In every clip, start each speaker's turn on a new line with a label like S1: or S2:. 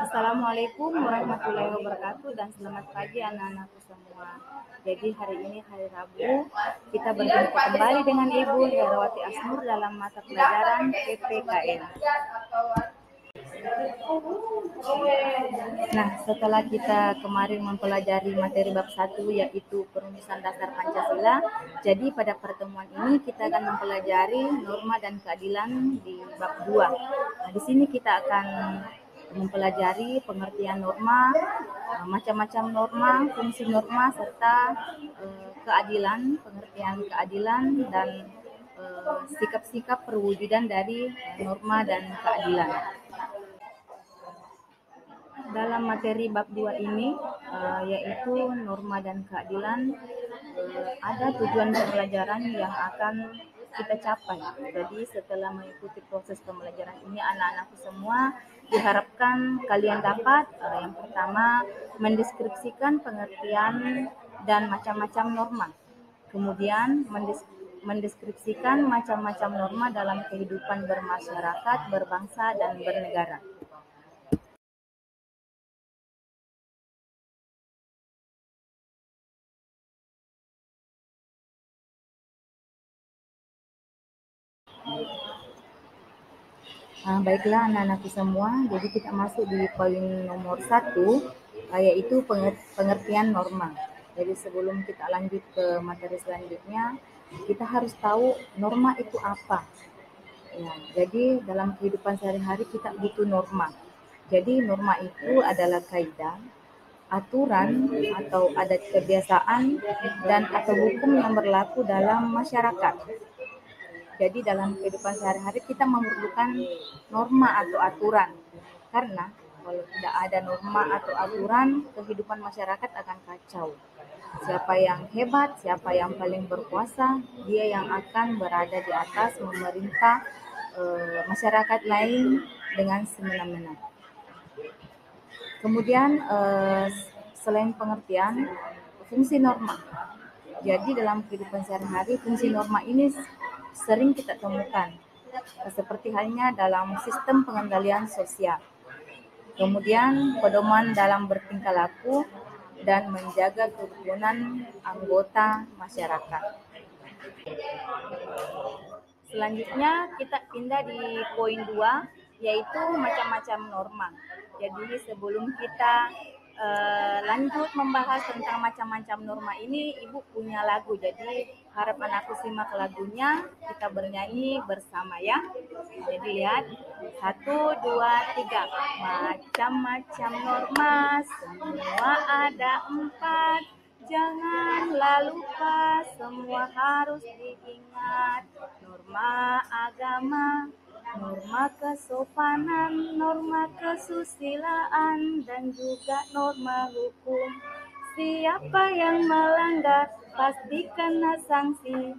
S1: Assalamualaikum warahmatullahi wabarakatuh dan selamat pagi anak-anakku semua. Jadi hari ini hari Rabu, kita berjumpa kembali dengan Ibu Herawati Asnur dalam mata pelajaran PPKN. Nah, setelah kita kemarin mempelajari materi bab 1 yaitu perumusan dasar Pancasila, jadi pada pertemuan ini kita akan mempelajari norma dan keadilan di bab 2. Nah, di sini kita akan mempelajari pengertian norma, macam-macam norma, fungsi norma, serta keadilan, pengertian keadilan, dan sikap-sikap perwujudan dari norma dan keadilan. Dalam materi bab 2 ini, yaitu norma dan keadilan, ada tujuan pembelajaran yang akan kita capai. Jadi setelah mengikuti proses pembelajaran ini, anak-anakku semua diharapkan kalian dapat yang pertama mendeskripsikan pengertian dan macam-macam norma. Kemudian mendeskripsikan macam-macam norma dalam kehidupan bermasyarakat, berbangsa, dan bernegara. Baiklah anak-anakku semua, jadi kita masuk di poin nomor 1, yaitu pengertian norma. Jadi sebelum kita lanjut ke materi selanjutnya, kita harus tahu norma itu apa. Ya, jadi dalam kehidupan sehari-hari kita butuh norma. Jadi norma itu adalah kaidah, aturan atau adat kebiasaan dan atau hukum yang berlaku dalam masyarakat. Jadi dalam kehidupan sehari-hari kita memerlukan norma atau aturan. Karena kalau tidak ada norma atau aturan, kehidupan masyarakat akan kacau. Siapa yang hebat, siapa yang paling berkuasa, dia yang akan berada di atas memerintah masyarakat lain dengan semena-mena. Kemudian selain pengertian, fungsi norma. Jadi dalam kehidupan sehari-hari, fungsi norma ini sering kita temukan, seperti halnya dalam sistem pengendalian sosial. Kemudian pedoman dalam bertingkah laku dan menjaga kerukunan anggota masyarakat. Selanjutnya kita pindah di poin 2, yaitu macam-macam norma. Jadi sebelum kita lanjut membahas tentang macam-macam norma ini, Ibu punya lagu. Jadi harap anakku simak lagunya, kita bernyanyi bersama ya. Jadi lihat, 1, 2, 3. Macam-macam norma, semua ada 4. Janganlah lupa, semua harus diingat. Norma agama, norma kesopanan, norma kesusilaan, dan juga norma hukum. Siapa yang melanggar pasti kena sanksi.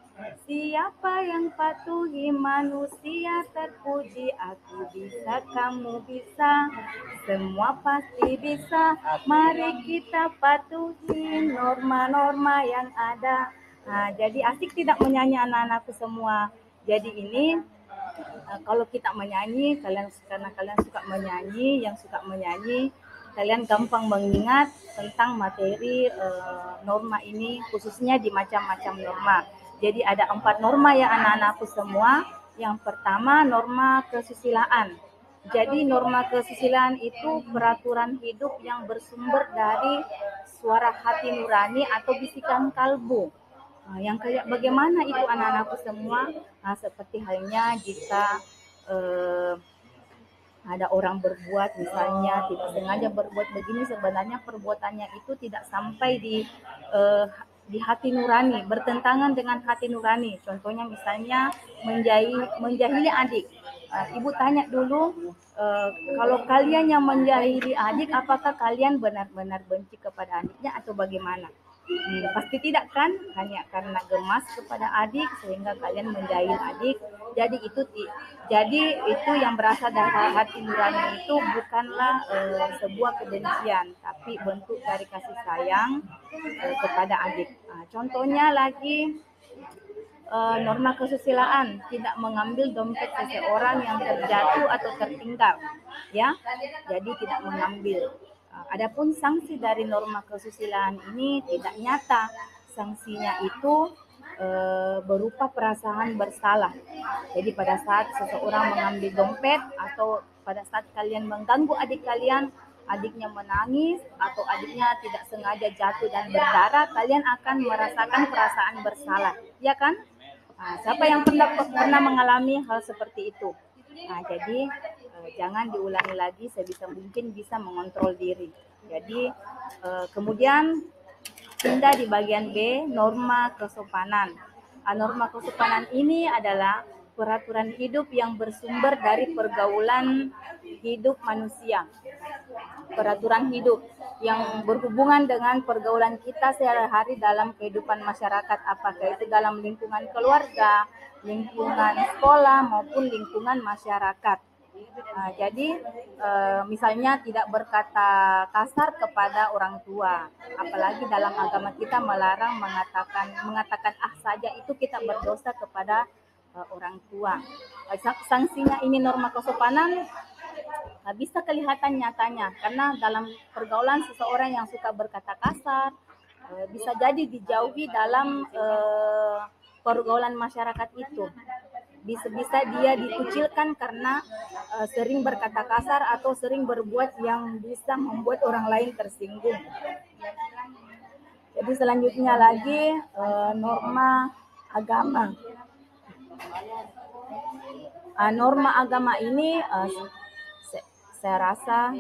S1: Siapa yang patuhi manusia terpuji. Aku bisa, kamu bisa, semua pasti bisa. Mari kita patuhi norma-norma yang ada. Jadi asik tidak menyanyi anak-anakku semua? Jadi ini kalau kita menyanyi, karena kalian suka menyanyi, yang suka menyanyi, kalian gampang mengingat tentang materi norma ini, khususnya di macam-macam norma. Jadi ada 4 norma ya anak-anakku semua. Yang pertama norma kesusilaan. Jadi norma kesusilaan itu peraturan hidup yang bersumber dari suara hati nurani atau bisikan kalbu. Yang kayak bagaimana itu anak-anakku semua? Seperti halnya jika ada orang berbuat, misalnya tidak sengaja berbuat begini, sebenarnya perbuatannya itu tidak sampai di hati nurani, bertentangan dengan hati nurani. Contohnya misalnya menjahili adik. Ibu tanya dulu, kalau kalian yang menjahili adik, apakah kalian benar-benar benci kepada adiknya atau bagaimana? Pasti tidak kan? Hanya karena gemas kepada adik sehingga kalian menjahil adik. Jadi itu yang berasal dari hati nurani itu bukanlah sebuah kebencian, tapi bentuk dari kasih sayang kepada adik. Contohnya lagi norma kesusilaan, tidak mengambil dompet seseorang yang terjatuh atau tertinggal, ya. Jadi tidak mengambil. Adapun sanksi dari norma kesusilaan ini tidak nyata. Sanksinya itu berupa perasaan bersalah. Jadi pada saat seseorang mengambil dompet atau pada saat kalian mengganggu adik kalian, adiknya menangis atau adiknya tidak sengaja jatuh dan berdarah, kalian akan merasakan perasaan bersalah, ya kan? Siapa yang pernah mengalami hal seperti itu? Jadi jangan diulangi lagi, sebisa mungkin bisa mengontrol diri. Jadi kemudian pindah di bagian B, norma kesopanan. Norma kesopanan ini adalah peraturan hidup yang bersumber dari pergaulan hidup manusia. Peraturan hidup yang berhubungan dengan pergaulan kita sehari-hari dalam kehidupan masyarakat, apakah itu dalam lingkungan keluarga, lingkungan sekolah, maupun lingkungan masyarakat. Jadi misalnya tidak berkata kasar kepada orang tua, apalagi dalam agama kita melarang mengatakan saja, itu kita berdosa kepada orang tua. Sanksinya ini norma kesopanan bisa kelihatan nyatanya, karena dalam pergaulan seseorang yang suka berkata kasar bisa jadi dijauhi dalam pergaulan masyarakat itu. Bisa dia dikucilkan karena sering berkata kasar atau sering berbuat yang bisa membuat orang lain tersinggung. Jadi selanjutnya lagi norma agama. Norma agama ini saya rasa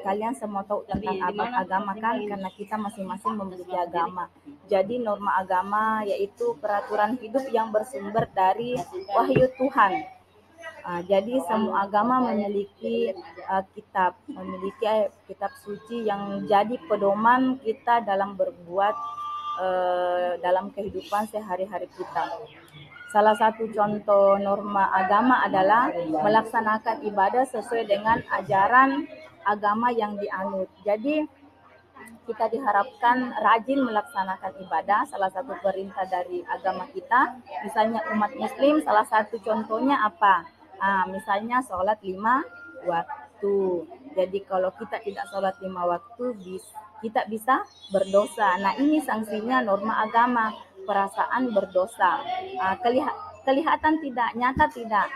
S1: kalian semua tahu tentang agama kan, karena kita masing-masing memiliki agama. Jadi norma agama yaitu peraturan hidup yang bersumber dari wahyu Tuhan. Jadi semua agama memiliki kitab suci yang jadi pedoman kita dalam berbuat dalam kehidupan sehari-hari kita. Salah satu contoh norma agama adalah melaksanakan ibadah sesuai dengan ajaran agama yang dianut. Jadi kita diharapkan rajin melaksanakan ibadah, salah satu perintah dari agama kita. Misalnya umat muslim, salah satu contohnya apa? Misalnya sholat 5 waktu. Jadi kalau kita tidak sholat 5 waktu, kita bisa berdosa. Nah, ini sanksinya norma agama, perasaan berdosa. Kelihatan tidak, nyata tidak,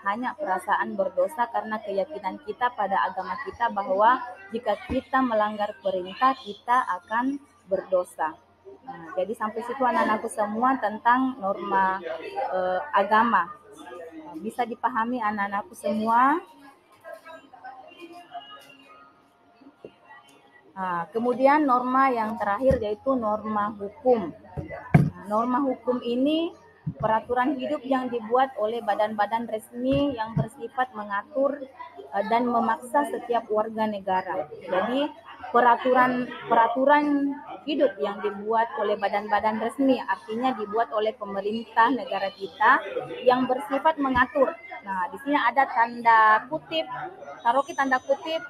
S1: hanya perasaan berdosa karena keyakinan kita pada agama kita bahwa jika kita melanggar perintah kita akan berdosa. Jadi sampai situ anak-anakku semua tentang norma agama. Bisa dipahami anak-anakku semua? Kemudian norma yang terakhir yaitu norma hukum. Norma hukum ini peraturan hidup yang dibuat oleh badan-badan resmi yang bersifat mengatur dan memaksa setiap warga negara. Jadi peraturan hidup yang dibuat oleh badan-badan resmi artinya dibuat oleh pemerintah negara kita yang bersifat mengatur. Nah, di sini ada tanda kutip, taruh tanda kutip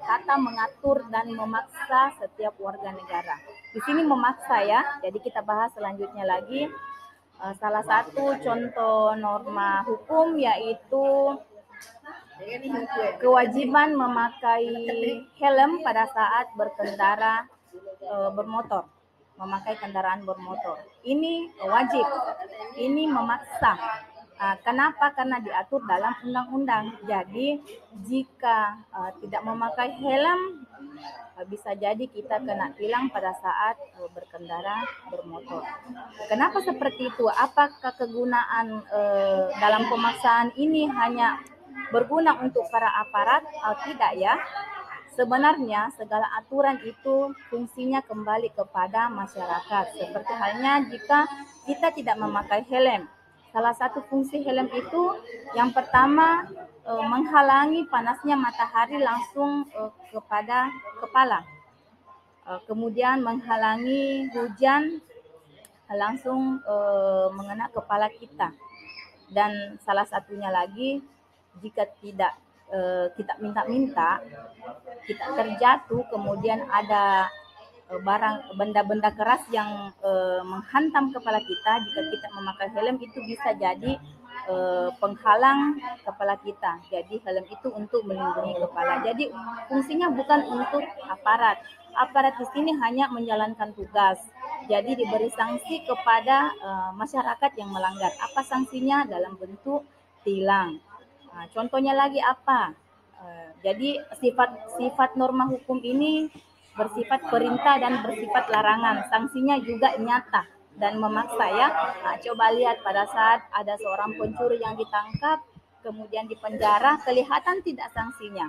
S1: kata mengatur dan memaksa setiap warga negara. Di sini memaksa ya. Jadi kita bahas selanjutnya lagi. Salah satu contoh norma hukum yaitu kewajiban memakai helm pada saat berkendara bermotor, memakai kendaraan bermotor. Ini wajib, ini memaksa. Kenapa? Karena diatur dalam undang-undang. Jadi jika tidak memakai helm, bisa jadi kita kena tilang pada saat berkendara bermotor. Kenapa seperti itu? Apakah kegunaan dalam pemaksaan ini hanya berguna untuk para aparat atau tidak ya? Sebenarnya segala aturan itu fungsinya kembali kepada masyarakat. Seperti halnya jika kita tidak memakai helm. Salah satu fungsi helm itu yang pertama menghalangi panasnya matahari langsung kepada kepala. Kemudian menghalangi hujan langsung mengena kepala kita. Dan salah satunya lagi, jika tidak kita minta-minta, kita terjatuh, kemudian ada barang benda-benda keras yang menghantam kepala kita. Jika kita memakai helm itu bisa jadi penghalang kepala kita. Jadi helm itu untuk melindungi kepala. Jadi fungsinya bukan untuk aparat. Aparat di sini hanya menjalankan tugas. Jadi diberi sanksi kepada masyarakat yang melanggar. Apa sanksinya? Dalam bentuk tilang. Contohnya lagi apa? Jadi sifat norma hukum ini bersifat perintah dan bersifat larangan. Sanksinya juga nyata dan memaksa ya. Coba lihat pada saat ada seorang pencuri yang ditangkap, kemudian dipenjara, kelihatan tidak sanksinya?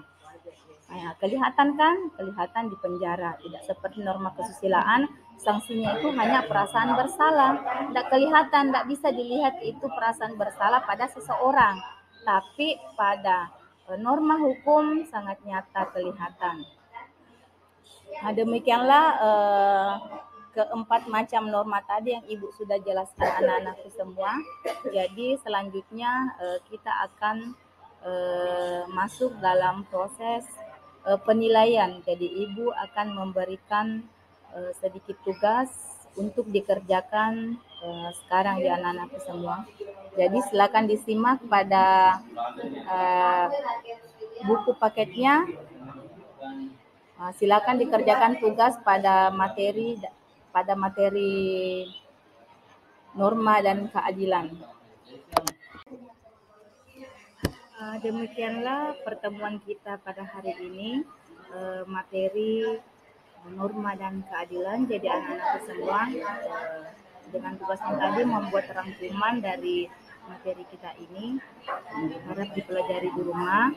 S1: Kelihatan kan? Kelihatan di penjara. Tidak seperti norma kesusilaan, sanksinya itu hanya perasaan bersalah. Tidak kelihatan, tidak bisa dilihat itu perasaan bersalah pada seseorang. Tapi pada norma hukum sangat nyata kelihatan. Demikianlah keempat macam norma tadi yang Ibu sudah jelaskan anak-anakku semua. Jadi selanjutnya kita akan masuk dalam proses penilaian. Jadi Ibu akan memberikan sedikit tugas untuk dikerjakan sekarang di anak-anakku semua. Jadi silakan disimak pada buku paketnya. Silakan dikerjakan tugas pada materi norma dan keadilan. Demikianlah pertemuan kita pada hari ini, materi norma dan keadilan. Jadi anak-anak semua dengan tugasnya tadi membuat rangkuman dari materi kita ini, harap dipelajari di rumah.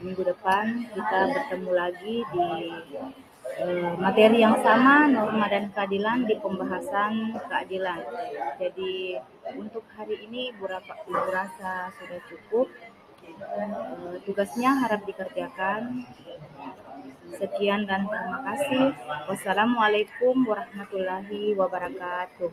S1: Minggu depan kita bertemu lagi di materi yang sama, norma dan keadilan, di pembahasan keadilan. Jadi untuk hari ini Ibu rasa sudah cukup. Tugasnya harap dikerjakan. Sekian dan terima kasih. Wassalamualaikum warahmatullahi wabarakatuh.